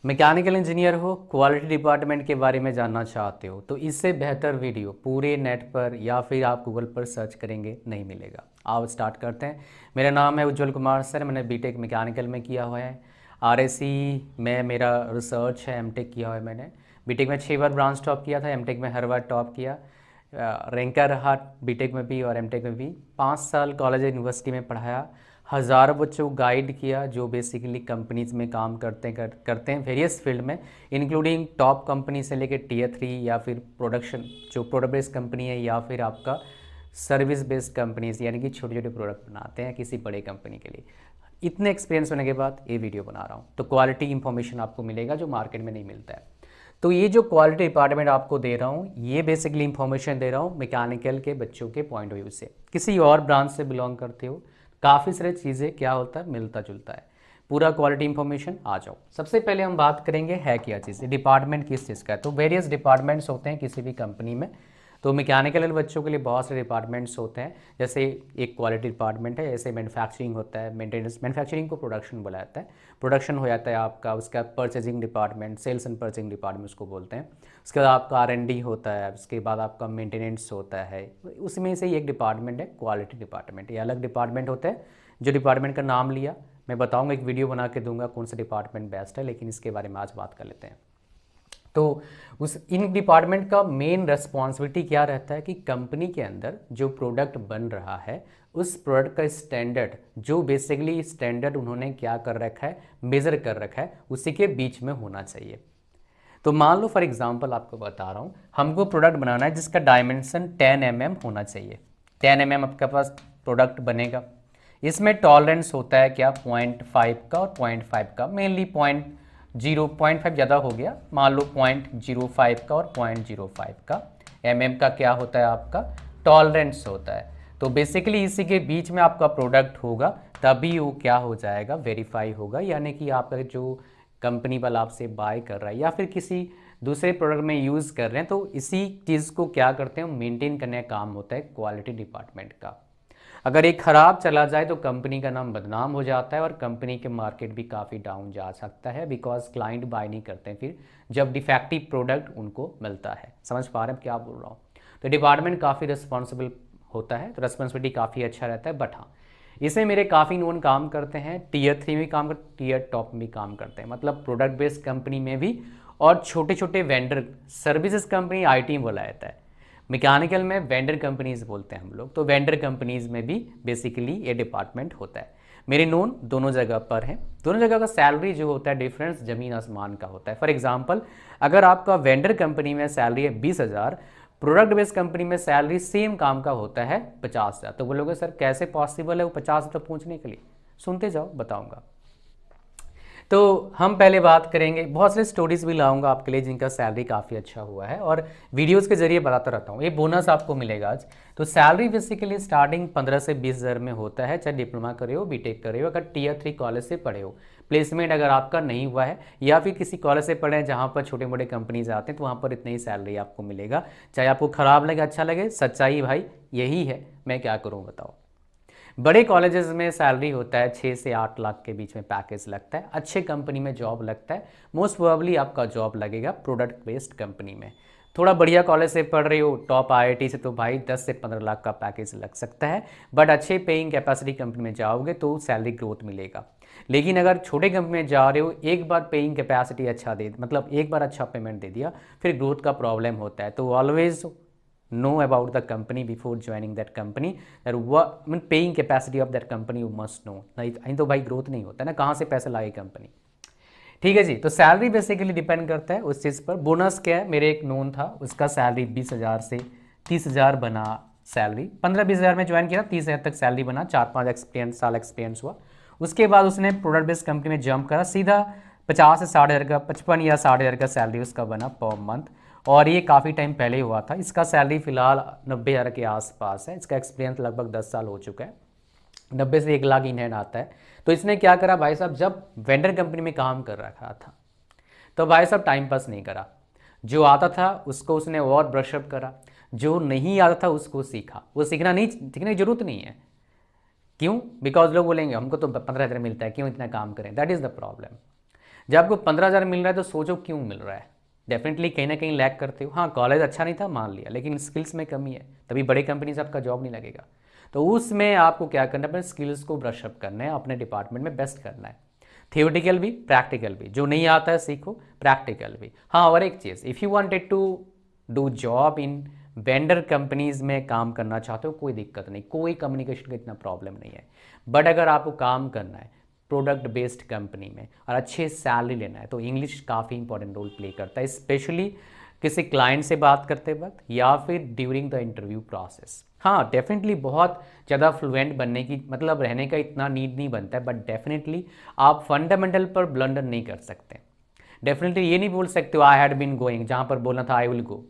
Mechanical engineer हो, quality department के बारे में जानना चाहते हो तो इससे बेहतर वीडियो पूरे नेट पर या फिर आप गूगल पर सर्च करेंगे नहीं मिलेगा। आओ स्टार्ट करते हैं। मेरा नाम है उज्जवल कुमार सर, मैंने बीटेक मैकेनिकल में किया हुआ है। आरएससी में मेरा रिसर्च है, एमटेक किया हुआ है मैंने। बीटेक में 6 बार ब्रांच टॉप किया था, एमटेक में हर बार टॉप किया। रैंकर रहा बीटेक में भी और एमटेक में भी। 5 साल कॉलेज यूनिवर्सिटी में पढ़ाया, हज़ारों बच्चों को गाइड किया जो बेसिकली कंपनीज में काम करते हैं वेरियस फील्ड में, इंक्लूडिंग टॉप कंपनी से लेकर टीयर 3 या फिर प्रोडक्शन जो प्रोडक्ट बेस्ड कंपनी है या फिर आपका सर्विस बेस्ड कंपनीज यानी कि छोटे छोटे प्रोडक्ट बनाते हैं किसी बड़े कंपनी के लिए। इतने एक्सपीरियंस होने के बाद ये वीडियो बना रहा हूँ, तो क्वालिटी इंफॉर्मेशन आपको मिलेगा जो मार्केट में नहीं मिलता है। तो ये जो क्वालिटी डिपार्टमेंट आपको दे रहा हूँ, ये बेसिकली इंफॉर्मेशन दे रहा हूँ मैकेनिकल के बच्चों के पॉइंट ऑफ व्यू से। किसी और ब्रांच से बिलोंग करते हो, काफ़ी सारी चीज़ें क्या होता है मिलता जुलता है। पूरा क्वालिटी इंफॉर्मेशन आ जाओ। सबसे पहले हम बात करेंगे है क्या चीज़, डिपार्टमेंट किस चीज़ का है। तो वेरियस डिपार्टमेंट्स होते हैं किसी भी कंपनी में। तो मैकेनिकल बच्चों के लिए बहुत से डिपार्टमेंट्स होते हैं, जैसे एक क्वालिटी डिपार्टमेंट है, जैसे मैन्युफैक्चरिंग होता है, मेंटेनेंस, मैन्युफैक्चरिंग को प्रोडक्शन बोला जाता है, प्रोडक्शन हो जाता है आपका। उसका purchasing department, sales and purchasing department उसको बोलते हैं। उसके बाद आपका R&D होता है, उसके बाद आपका मेंटेनेंस होता है। उसमें से ही एक डिपार्टमेंट है क्वालिटी डिपार्टमेंट। ये अलग डिपार्टमेंट होता है। जो डिपार्टमेंट का नाम लिया मैं बताऊंगा, एक वीडियो बना के दूंगा कौन सा डिपार्टमेंट बेस्ट है, लेकिन इसके बारे में आज बात कर लेते हैं। तो उस इन डिपार्टमेंट का मेन रेस्पॉन्सिबिलिटी क्या रहता है कि कंपनी के अंदर जो प्रोडक्ट बन रहा है उस प्रोडक्ट का स्टैंडर्ड, जो बेसिकली स्टैंडर्ड उन्होंने क्या कर रखा है, मेज़र कर रखा है, उसी के बीच में होना चाहिए। तो मान लो फॉर एग्जांपल आपको बता रहा हूँ, हमको प्रोडक्ट बनाना है जिसका डायमेंशन 10 mm होना चाहिए। 10 mm आपके पास प्रोडक्ट बनेगा। इसमें टॉलरेंस होता है क्या, 0.5 का और 0.5 का, मेनली 0.5 ज़्यादा हो गया, मान लो 0.05 का और 0.05 का। का क्या होता है आपका टॉलरेंस होता है। तो बेसिकली इसी के बीच में आपका प्रोडक्ट होगा, तभी वो क्या हो जाएगा, वेरीफाई होगा। यानी कि आपका जो कंपनी वाला आपसे बाय कर रहा है या फिर किसी दूसरे प्रोडक्ट में यूज़ कर रहे हैं, तो इसी चीज़ को क्या करते हैं, मेंटेन करने का काम होता है क्वालिटी डिपार्टमेंट का। अगर ये खराब चला जाए तो कंपनी का नाम बदनाम हो जाता है और कंपनी के मार्केट भी काफ़ी डाउन जा सकता है, बिकॉज क्लाइंट बाय नहीं करते हैं फिर जब डिफेक्टिव प्रोडक्ट उनको मिलता है। समझ पा रहे हैं क्या बोल रहा हूँ। तो डिपार्टमेंट काफ़ी रिस्पॉन्सिबल होता है, तो रिस्पॉन्सिबिलिटी काफ़ी अच्छा रहता है। बट हाँ, इसमें मेरे काफ़ी नोन काम करते हैं, टीयर 3 में भी काम करते, टीयर टॉप में भी काम करते हैं, मतलब प्रोडक्ट बेस्ड कंपनी में भी, और छोटे छोटे वेंडर सर्विसेज कंपनी IT में बोला जाता है। मैकेनिकल में वेंडर कंपनीज बोलते हैं हम लोग, तो वेंडर कंपनीज में भी बेसिकली ये डिपार्टमेंट होता है। मेरे नोन दोनों जगह पर हैं। दोनों जगह का सैलरी जो होता है डिफरेंस ज़मीन आसमान का होता है। फॉर एग्जांपल, अगर आपका वेंडर कंपनी में सैलरी है 20,000, प्रोडक्ट बेस्ड कंपनी में सैलरी सेम काम का होता है 50,000। तो बोलोगे सर कैसे पॉसिबल है वो 50 तक पहुँचने के लिए, सुनते जाओ बताऊँगा। तो हम पहले बात करेंगे, बहुत सारी स्टोरीज भी लाऊंगा आपके लिए जिनका सैलरी काफ़ी अच्छा हुआ है और वीडियोस के जरिए बताता रहता हूँ। ये बोनस आपको मिलेगा आज। तो सैलरी बेसिकली स्टार्टिंग 15 से 20,000 में होता है, चाहे डिप्लोमा करे हो, बीटेक करे हो, अगर टीयर 3 कॉलेज से पढ़े हो। प्लेसमेंट अगर आपका नहीं हुआ है या फिर किसी कॉलेज से पढ़े हैं जहाँ पर छोटे मोटे कंपनीज आते हैं, तो वहाँ पर इतनी ही सैलरी आपको मिलेगा। चाहे आपको ख़राब लगे अच्छा लगे, सच्चाई भाई यही है, मैं क्या करूँ बताओ। बड़े कॉलेजेस में सैलरी होता है 6 से 8 लाख के बीच में पैकेज लगता है, अच्छे कंपनी में जॉब लगता है। मोस्ट प्रोबेबली आपका जॉब लगेगा प्रोडक्ट बेस्ड कंपनी में। थोड़ा बढ़िया कॉलेज से पढ़ रहे हो, टॉप IIT से, तो भाई 10 से 15 लाख का पैकेज लग सकता है। बट अच्छे पेइंग कैपेसिटी कंपनी में जाओगे तो सैलरी ग्रोथ मिलेगा। लेकिन अगर छोटे कंपनी में जा रहे हो, एक बार पेइंग कैपेसिटी अच्छा दे, मतलब एक बार अच्छा पेमेंट दे दिया, फिर ग्रोथ का प्रॉब्लम होता है। तो always know about the company before joining that company, that what I mean paying capacity of that company you must know। नहीं तो भाई ग्रोथ नहीं होता ना, कहाँ से पैसे लाए कंपनी। ठीक है जी। तो सैलरी बेसिकली डिपेंड करता है उस चीज़ पर। बोनस क्या है, मेरे एक नोन था, उसका सैलरी 20,000 से 30,000 बना। सैलरी 15-20 हज़ार में ज्वाइन किया, 30,000 तक सैलरी बना, 4-5 साल एक्सपीरियंस हुआ। उसके बाद उसने प्रोडक्ट बेस्ड कंपनी में जंप करा, सीधा 50 से 60 हज़ार का, 55 या 60 हज़ार का सैलरी उसका बना पर मंथ। और ये काफ़ी टाइम पहले हुआ था। इसका सैलरी फिलहाल 90,000 के आसपास है। इसका एक्सपीरियंस लगभग 10 साल हो चुका है। 90 से 1 लाख इन हैंड आता है। तो इसने क्या करा भाई साहब, जब वेंडर कंपनी में काम कर रखा था तो भाई साहब टाइम पास नहीं करा। जो आता था उसको उसने और ब्रशअप करा, जो नहीं आता था उसको सीखा। वो सीखने की जरूरत नहीं है। क्यों? बिकॉज लोग बोलेंगे हमको तो 15,000 मिलता है, क्यों इतना काम करें। That is the problem. जब आपको 15,000 मिल रहा है तो सोचो क्यों मिल रहा है। डेफिनेटली कहीं ना कहीं लैग करते हो। हाँ, कॉलेज अच्छा नहीं था मान लिया, लेकिन स्किल्स में कमी है, तभी बड़े कंपनी से आपका जॉब नहीं लगेगा। तो उसमें आपको क्या करना है, अपने स्किल्स को ब्रश अप करना है, अपने डिपार्टमेंट में बेस्ट करना है। थियोटिकल भी प्रैक्टिकल भी, जो नहीं आता है सीखो, प्रैक्टिकल भी। हाँ, और एक चीज़, if you wanted to do job in vendor companies में काम करना चाहते हो, कोई दिक्कत नहीं, कोई कम्युनिकेशन का इतना प्रॉब्लम नहीं है। बट अगर आपको काम करना है प्रोडक्ट बेस्ड कंपनी में और अच्छे सैलरी लेना है, तो इंग्लिश काफ़ी इंपॉर्टेंट रोल प्ले करता है, स्पेशली किसी क्लाइंट से बात करते वक्त या फिर ड्यूरिंग द इंटरव्यू प्रोसेस। हाँ, डेफिनेटली बहुत ज़्यादा फ्लुएंट बनने की मतलब रहने का इतना नीड नहीं बनता है, बट डेफिनेटली आप फंडामेंटल पर ब्लंडर नहीं कर सकते। डेफिनेटली ये नहीं बोल सकते हो आई हैड बीन गोइंग, जहाँ पर बोलना था I will go,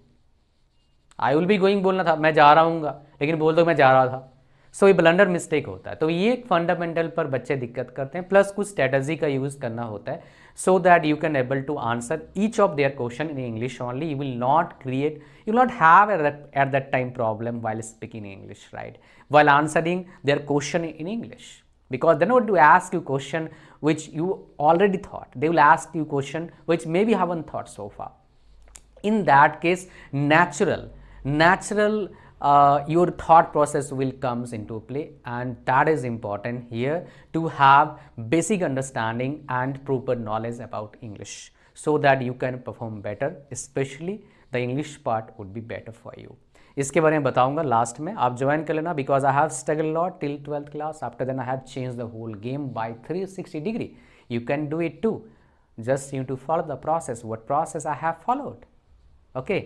I will be going बोलना था मैं जा रहा हूँगा, लेकिन बोल दो मैं जा रहा था। सो ये ब्लंडर मिस्टेक होता है। तो ये एक फंडामेंटल पर बच्चे दिक्कत करते हैं, प्लस कुछ स्ट्रेटजी का यूज़ करना होता है so that you can able to answer each of their question in English only. You will not create, you will not have at that time problem while speaking English, right, while answering their question in English, because they're not to ask you question which you already thought. They will ask you question which maybe haven't thought so far. In that case, natural your thought process will comes into play, and that is important here, to have basic understanding and proper knowledge about English so that you can perform better, especially the English part would be better for you. इसके बारे में बताऊंगा last में, आप join कर लेना, because I have struggle lot till 12th class. After then I have change the whole game by 360 degree. You can do it too, just you to follow the process what process I have followed. Okay,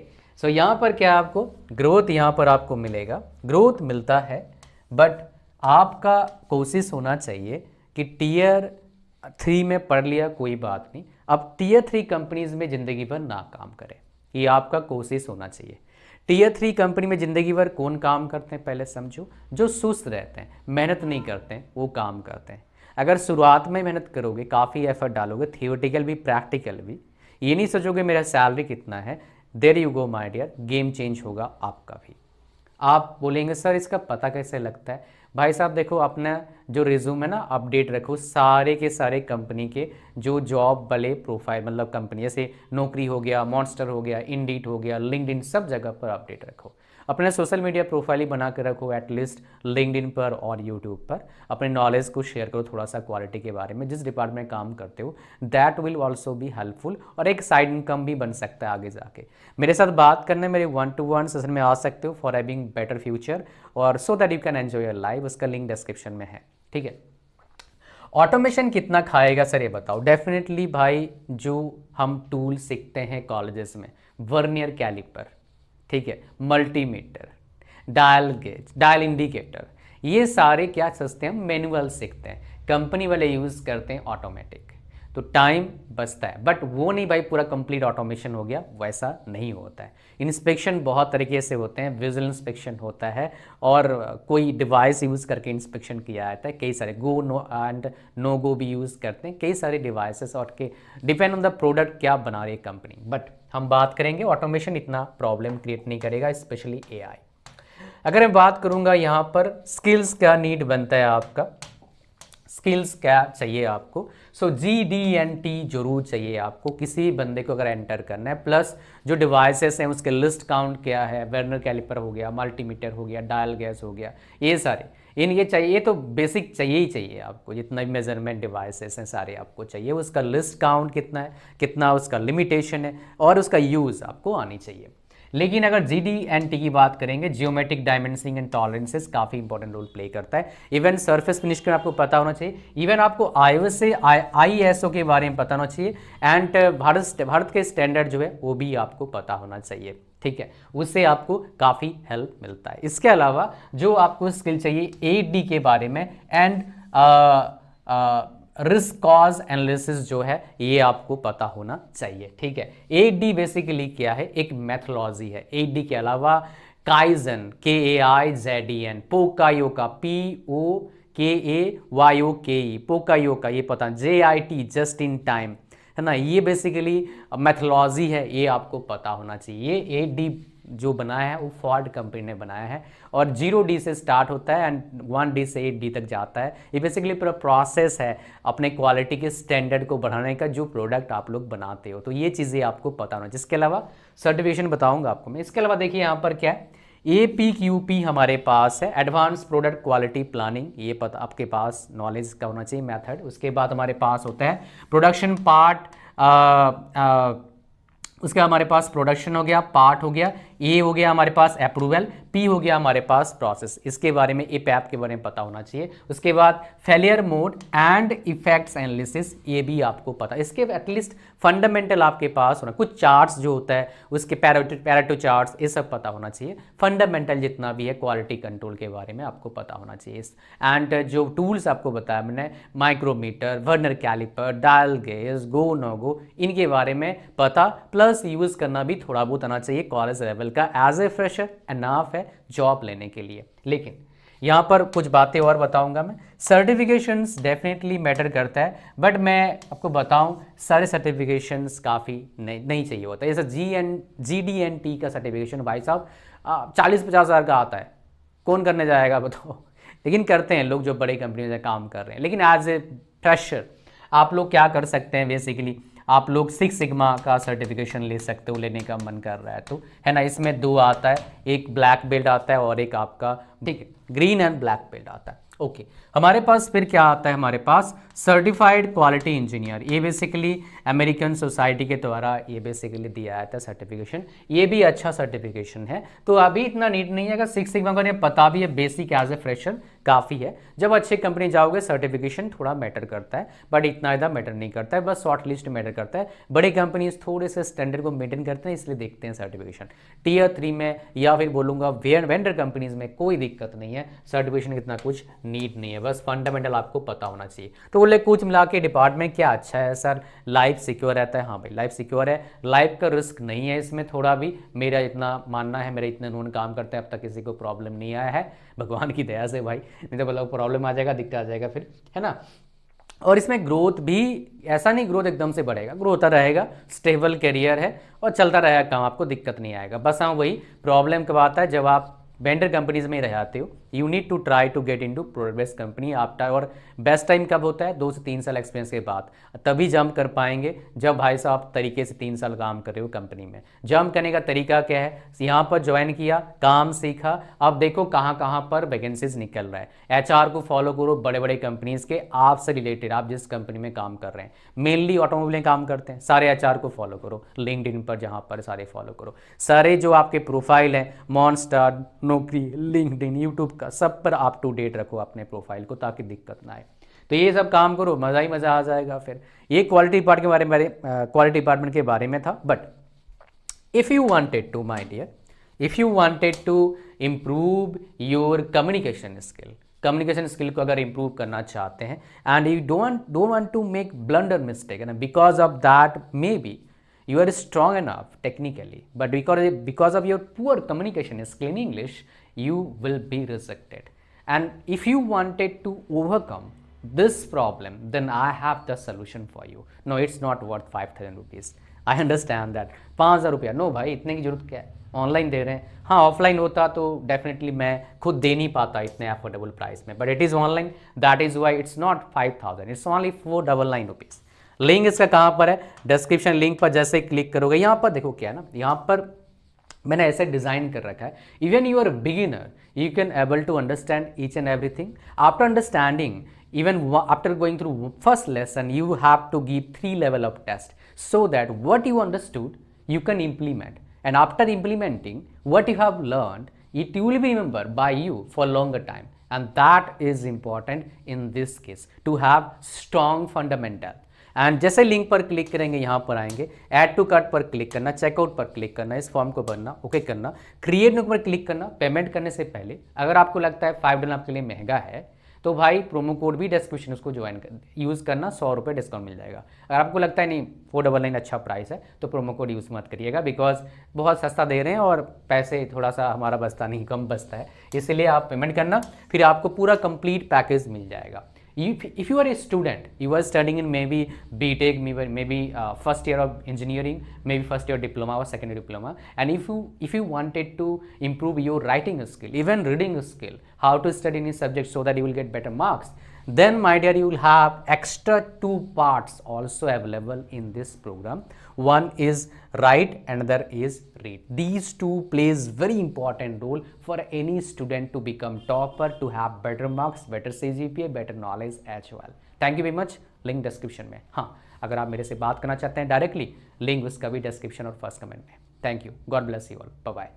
so यहाँ पर क्या आपको growth यहाँ पर आपको मिलेगा, growth मिलता है, बट आपका कोशिश होना चाहिए कि टियर 3 में पढ़ लिया कोई बात नहीं, अब टियर 3 कंपनीज में ज़िंदगी भर ना काम करें, ये आपका कोशिश होना चाहिए। टियर 3 कंपनी में ज़िंदगी भर कौन काम करते हैं पहले समझो, जो सुस्त रहते हैं, मेहनत नहीं करते हैं, वो काम करते हैं। अगर शुरुआत में मेहनत करोगे, काफ़ी एफर्ट डालोगे, थियोटिकल भी प्रैक्टिकल भी, ये नहीं सोचोगे मेरा सैलरी कितना है, there you go my dear, game change होगा आपका भी। आप बोलेंगे सर इसका पता कैसे लगता है? भाई साहब देखो, अपना जो रिज्यूम है ना अपडेट रखो, सारे के सारे कंपनी के जो जॉब वाले प्रोफाइल मतलब कंपनी, जैसे नौकरी हो गया, मॉन्स्टर हो गया, इंडीड हो गया, लिंक्डइन, सब जगह पर अपडेट रखो। अपने सोशल मीडिया प्रोफाइल ही बना कर रखो, एटलीस्ट लिंक्डइन पर और यूट्यूब पर। अपने नॉलेज को शेयर करो थोड़ा सा क्वालिटी के बारे में, जिस डिपार्टमेंट में काम करते हो, that will also be helpful, और एक साइड इनकम भी बन सकता है आगे जाके। मेरे साथ बात करने मेरे 1-to-1 सेशन में आ सकते हो फॉर हैविंग बेटर फ्यूचर, और सो that you can enjoy your life. उसका लिंक डिस्क्रिप्शन में है, ठीक है। ऑटोमेशन कितना खाएगा सर ये बताओ। डेफिनेटली भाई, जो हम टूल सीखते हैं कॉलेजेस में, वर्नियर कैलिपर, ठीक है, multimeter, dial gauge, dial indicator, ये सारे क्या सीखते हैं, मैनुअल सीखते हैं। कंपनी वाले यूज़ करते हैं ऑटोमेटिक, तो टाइम बचता है, बट वो नहीं भाई पूरा कंप्लीट ऑटोमेशन हो गया, वैसा नहीं होता है। इंस्पेक्शन बहुत तरीके से होते हैं, विजुअल इंस्पेक्शन होता है, और कोई डिवाइस यूज़ करके इंस्पेक्शन किया जाता है। कई सारे गो नो एंड नो गो भी यूज़ करते हैं, कई सारे डिवाइसेस, और के डिपेंड ऑन द प्रोडक्ट क्या बना रही है कंपनी। बट हम बात करेंगे ऑटोमेशन इतना प्रॉब्लम क्रिएट नहीं करेगा, स्पेशली एआई। अगर मैं बात करूँगा यहाँ पर स्किल्स का नीड बनता है आपका, स्किल्स क्या चाहिए आपको, सो GD&T जरूर चाहिए आपको किसी बंदे को अगर एंटर करना है। प्लस जो डिवाइसेस हैं उसके लिस्ट काउंट क्या है, वर्नियर कैलिपर हो गया, मल्टीमीटर हो गया, डायल गैस हो गया, ये सारे ये चाहिए, ये तो बेसिक चाहिए ही चाहिए आपको। जितना भी मेजरमेंट डिवाइसेस हैं सारे आपको चाहिए, उसका लिस्ट काउंट कितना है, कितना उसका लिमिटेशन है, और उसका यूज़ आपको आनी चाहिए। लेकिन अगर GD&T की बात करेंगे, जियोमेट्रिक डायमेंशनिंग एंड टॉलरेंसेस काफ़ी इंपॉर्टेंट रोल प्ले करता है। इवन सरफेस फिनिश का आपको पता होना चाहिए, इवन आपको iOS से ISO के बारे में पता होना चाहिए, एंड भारत के स्टैंडर्ड जो है वो भी आपको पता होना चाहिए, ठीक है, उससे आपको काफ़ी हेल्प मिलता है। इसके अलावा जो आपको स्किल चाहिए 8D के बारे में, एंड रिस्क कॉज एनालिसिस जो है ये आपको पता होना चाहिए, ठीक है। 8D बेसिकली क्या है, एक मेथोलॉजी है। 8D के अलावा काइजन, KAIZEN, पोकायोका, POKAYOKE, पोकायोका, ये पता, JIT, जस्ट इन टाइम, है ना, ये बेसिकली मेथोलॉजी है, ये आपको पता होना चाहिए। ये 8D जो बनाया है वो फोर्ड कंपनी ने बनाया है और 0D से स्टार्ट होता है एंड 1D से 8D तक जाता है। ये बेसिकली पूरा प्रोसेस है अपने क्वालिटी के स्टैंडर्ड को बढ़ाने का, जो प्रोडक्ट आप लोग बनाते हो। तो ये चीज़ें आपको पता होना। जिसके अलावा सर्टिफिकेशन बताऊंगा आपको मैं। इसके अलावा देखिए यहाँ पर क्या है, APQP हमारे पास है, एडवांस प्रोडक्ट क्वालिटी प्लानिंग, ये पता आपके पास नॉलेज का होना चाहिए मेथड। उसके बाद हमारे पास होता है प्रोडक्शन पार्ट, उसके हमारे पास प्रोडक्शन हो गया, पार्ट हो गया, ए हो गया हमारे पास अप्रूवल, पी हो गया हमारे पास प्रोसेस। इसके बारे में एपैप के बारे में पता होना चाहिए। उसके बाद failure mode and effects analysis, ये भी आपको पता। इसके एटलीस्ट फंडामेंटल आपके पास होना, कुछ चार्ट्स जो होता है उसके पैरेटो चार्ट्स, ये सब पता होना चाहिए। फंडामेंटल जितना भी है क्वालिटी कंट्रोल के बारे में आपको पता होना चाहिए। एंड जो टूल्स आपको बताया मैंने, micrometer, vernier caliper, dial gauge, go no go, इनके बारे में पता, प्लस यूज करना भी थोड़ा बहुत आना चाहिए कॉलेज लेवल का। एज ए फ्रेशर एनाफ है जॉब लेने के लिए। लेकिन यहाँ पर कुछ बातें और बताऊंगा मैं। सर्टिफिकेशंस डेफिनेटली मैटर करता है, बट मैं आपको बताऊं सारे सर्टिफिकेशंस काफ़ी नहीं चाहिए होता है। जैसे GD&T का सर्टिफिकेशन भाई साहब 40-50 हज़ार का आता है, कौन करने जाएगा बताओ। लेकिन करते हैं लोग जो बड़ी कंपनी में काम कर रहे हैं। लेकिन एज ए फ्रेशर आप लोग क्या कर सकते हैं, बेसिकली आप लोग 6 सिग्मा का सर्टिफिकेशन ले सकते हो, लेने का मन कर रहा है तो, है ना। इसमें 2 आता है, एक ब्लैक बेल्ट आता है और एक आपका, ठीक है, ग्रीन एंड ब्लैक बेल्ट आता है। ओके, हमारे पास फिर क्या आता है, हमारे पास सर्टिफाइड क्वालिटी इंजीनियर। ये बेसिकली अमेरिकन सोसाइटी के द्वारा ये बेसिकली दिया जाता है सर्टिफिकेशन। ये भी अच्छा सर्टिफिकेशन है। तो अभी इतना नीड नहीं है, अगर 6 सिग्मा का पता भी है बेसिक एज ए फ्रेशर काफ़ी है। जब अच्छे कंपनी जाओगे सर्टिफिकेशन थोड़ा मैटर करता है, बट इतना ज़्यादा मैटर नहीं करता है, बस शॉर्ट लिस्ट मैटर करता है। बड़े कंपनीज थोड़े से स्टैंडर्ड को मेंटेन करते हैं, इसलिए देखते हैं सर्टिफिकेशन। टियर 3 में या फिर बोलूँगा वेंडर कंपनीज में कोई दिक्कत नहीं है, सर्टिफिकेशन इतना कुछ नीड नहीं है, बस फंडामेंटल आपको पता होना चाहिए। तो बोले कुछ मिला के डिपार्टमेंट क्या अच्छा है सर, लाइफ सिक्योर रहता है। हाँ भाई, लाइफ सिक्योर है, लाइफ का रिस्क नहीं है इसमें थोड़ा भी, मेरा इतना मानना है। मेरे इतने नोन काम करते हैं, अब तक किसी को प्रॉब्लम नहीं आया है, भगवान की दया से भाई। नहीं तो बोला प्रॉब्लम आ जाएगा, दिक्कत आ जाएगा फिर, है ना। और इसमें ग्रोथ भी ऐसा नहीं ग्रोथ एकदम से बढ़ेगा, ग्रो होता रहेगा, स्टेबल करियर है और चलता रहेगा काम, आपको दिक्कत नहीं आएगा। बस हाँ वही प्रॉब्लम कब आता है, जब आप वेंडर कंपनीज में रहते हो, you need to try to get into product company after. और बेस्ट टाइम कब होता है, 2 से 3 साल एक्सपीरियंस के बाद, तभी जंप कर पाएंगे जब भाई साहब तरीके से 3 साल काम कर रहे हो कंपनी में। जंप करने का तरीका क्या है, यहाँ पर ज्वाइन किया, काम सीखा, अब देखो कहाँ कहाँ पर वैकेंसीज निकल रहा है। HR को फॉलो करो, बड़े बड़े कंपनीज के आपसे रिलेटेड, आप जिस कंपनी में काम कर रहे हैं, मेनली ऑटोमोबाइल में काम करते हैं, सारे HR को फॉलो करो, लिंक्डइन पर जहाँ पर सारे फॉलो करो। सारे जो आपके प्रोफाइल है, मॉन्स्टर, नौकरी, लिंक्डइन, यूट्यूब का, सब पर आप टू डेट रखो अपने प्रोफाइल को, ताकि दिक्कत ना आए। तो ये सब काम करो, मज़ा ही मज़ा आ जाएगा फिर। ये क्वालिटी डिपार्टमेंट के बारे में था। But if you wanted to, my dear, if you wanted to improve your communication skill को अगर इंप्रूव करना चाहते हैं, and you don't want to make blunder mistake, and because of that may be you are strong enough technically, but because of your poor communication skill in English, you will be rejected. And if you wanted to overcome this problem, then I have the solution for you. No, it's not worth 5,000 rupees. I understand that. 5,000 रुपया, no भाई इतने की जरूरत क्या है, online दे रहे हैं। हाँ, ऑफलाइन होता तो डेफिनेटली मैं खुद दे नहीं पाता इतने अफोर्डेबल प्राइस में, but it is online, that is why it's not 5,000, it's only 499 rupees. Link इसका कहाँ पर है, डिस्क्रिप्शन लिंक पर जैसे क्लिक करोगे, यहाँ पर देखो क्या है ना, यहाँ पर मैंने ऐसे डिज़ाइन कर रखा है, even you are beginner you can able to understand each and everything. After understanding, even after going through first lesson, you have to give 3 level of test, so that what you understood you can implement, and after implementing what you have learned, it will be remembered by you for longer time, and that is important in this case, to have strong fundamental। And जैसे link पर click करेंगे, यहाँ पर आएंगे, add to cart पर click करना, checkout पर click करना, इस फॉर्म को भरना, ओके करना, क्रिएट न्यू पर क्लिक करना। पेमेंट करने से पहले अगर आपको लगता है $5 आपके लिए महंगा है, तो भाई प्रोमो कोड भी डिस्क्रिप्शन उसको यूज़ करना, 100 रुपये डिस्काउंट मिल जाएगा। अगर आपको लगता है नहीं 499 अच्छा प्राइस है, तो प्रोमो कोड यूज़ मत करिएगा, बिकॉज बहुत सस्ता दे रहे हैं और पैसे थोड़ा सा हमारा बचता नहीं, कम बचता है, इसलिए आप पेमेंट करना, फिर आपको पूरा कंप्लीट पैकेज मिल जाएगा। if you are a student, you are studying in maybe BTech, maybe first year of engineering, maybe first year diploma or second year diploma, and if you wanted to improve your writing skill, even reading skill, how to study any subject so that you will get better marks, then my dear, you will have extra 2 parts also available in this program. One is write, another is read. These 2 plays very important role for any student to become topper, to have better marks, better CGPA, better knowledge as well. Thank you very much. Link description में. हाँ, अगर आप मेरे से बात करना चाहते हैं डायरेक्टली, लिंक उसका भी डिस्क्रिप्शन और फर्स्ट कमेंट में. Thank you. God bless you all. Bye bye.